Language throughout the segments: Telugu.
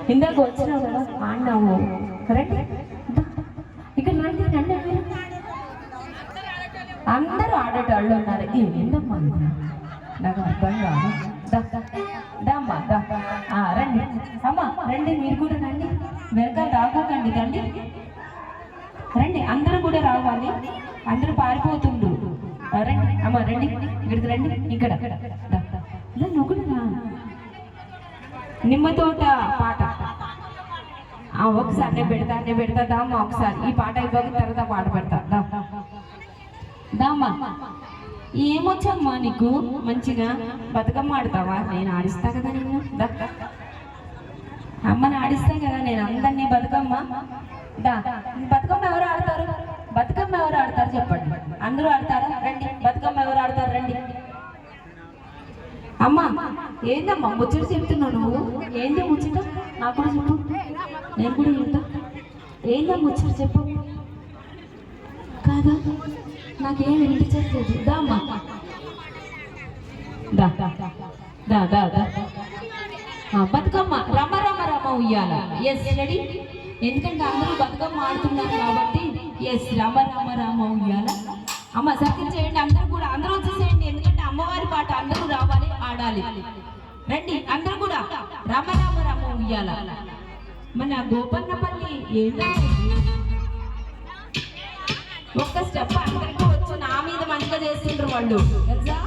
ఇందాక వచ్చినావు కదా ఆడినావు రండి ఇక్కడ రండి రండి అందరూ ఆడేటోళ్ళు ఉన్నారు ఏందమ్మా నాకు అర్థం కాదు దమ్మా రండి అమ్మా రండి మీరు కూడా రండి వెనకాల రాకండి రండి రండి అందరూ కూడా రావాలి అందరూ పారిపోతుండ్రు రండి అమ్మా రండి ఇక్కడికి రండి ఇక్కడ నువ్వు కూడా రా నిమ్మ తోట పాట ఒకసారి నేను పెడతా దామ్మా ఒకసారి ఈ పాట అయిపోయిన తర్వాత పాట పెడతా దామ్మా ఏమొచ్చమ్మా నీకు మంచిగా బతుకమ్మ ఆడతావా నేను ఆడిస్తా కదా నిన్ను అమ్మని ఆడిస్తా కదా నేను అందరినీ బతుకమ్మ బతుకమ్మ ఎవరు ఆడతారు చెప్పండి అందరూ ఆడతారా రండి బతుకమ్మ ఎవరు ఆడతారు రండి అమ్మా ఏందమ్మా ముచ్చట చెప్తున్నావు నువ్వు ఏంది ముచ్చట నాకు కూడా చెప్పు నేను కూడా చెప్తా ఏందా ముచ్చట చెప్పు కాదా నాకేం వినిపించట్లేదు దామ్మా బతుకమ్మ రమ రమ రమ ఉయ్యాల ఎస్ రెడీ ఎందుకంటే అందరూ బతుకమ్మ ఆడుతున్నారు కాబట్టి ఎస్ రమ రమ రమ ఉయ్యాల అమ్మ సత్యం చేయండి అందరూ వచ్చేసేయండి ఎందుకంటే అమ్మవారి పాట అందరూ రావాలి ఆడాలి రండి అందరూ కూడా రమ రమ రమ ఉయ్యాల మన గోపన్నపల్లి ఏంటంటే ఒక్క స్టెప్ అందరికీ వచ్చు నా మీద మంచిగా చేస్తుండ్రు వాళ్ళు తెలుసా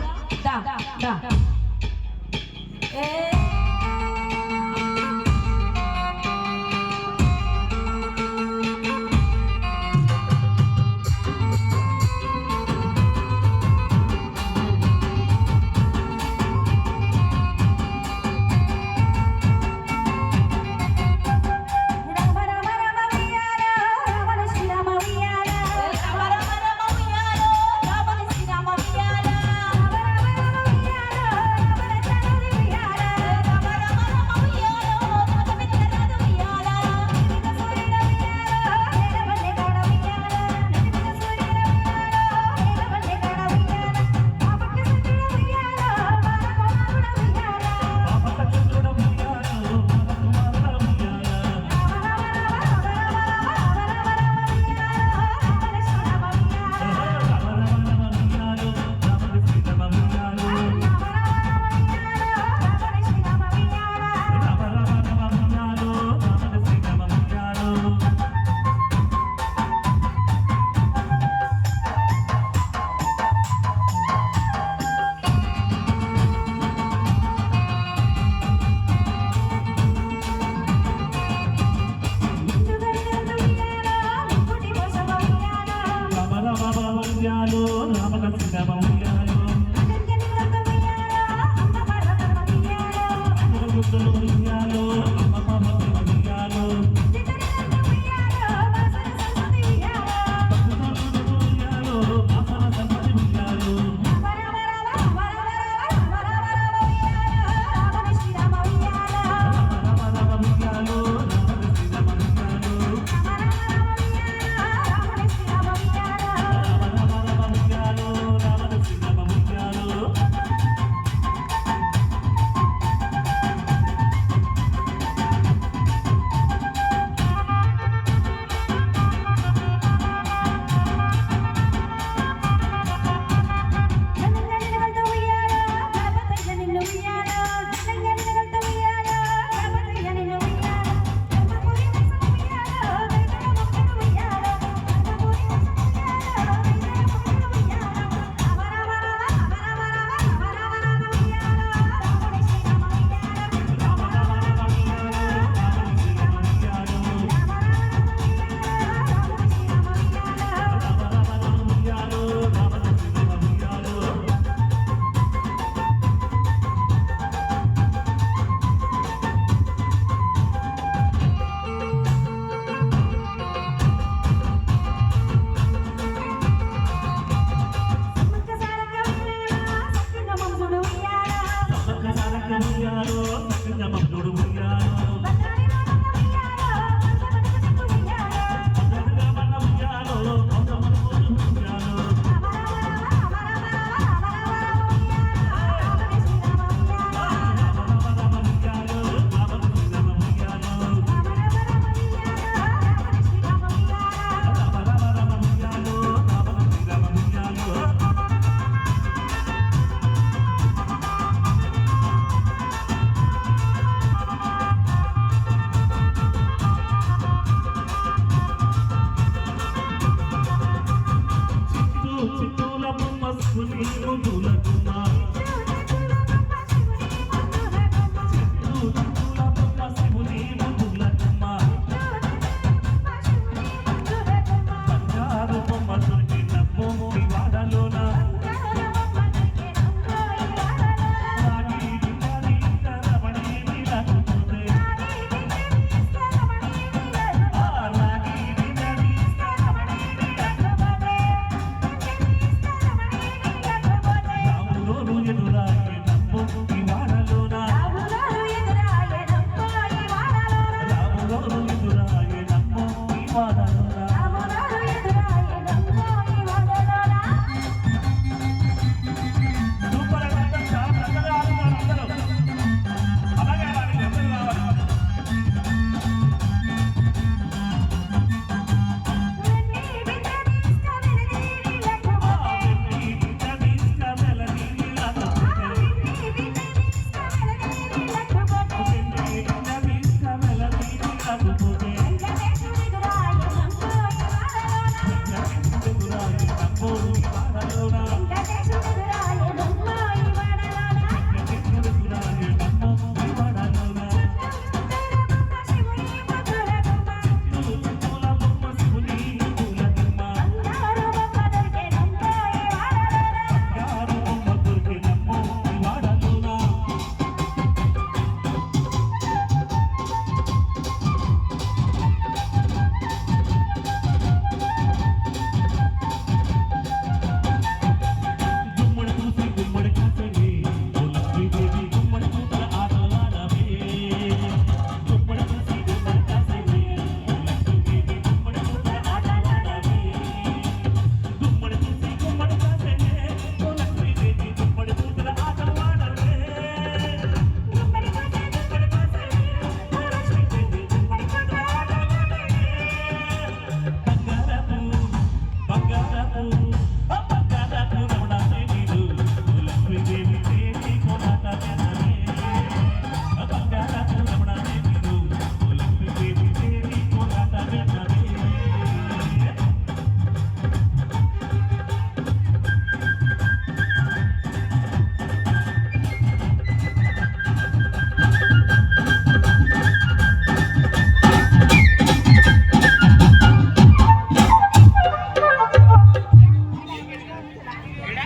Uyyalo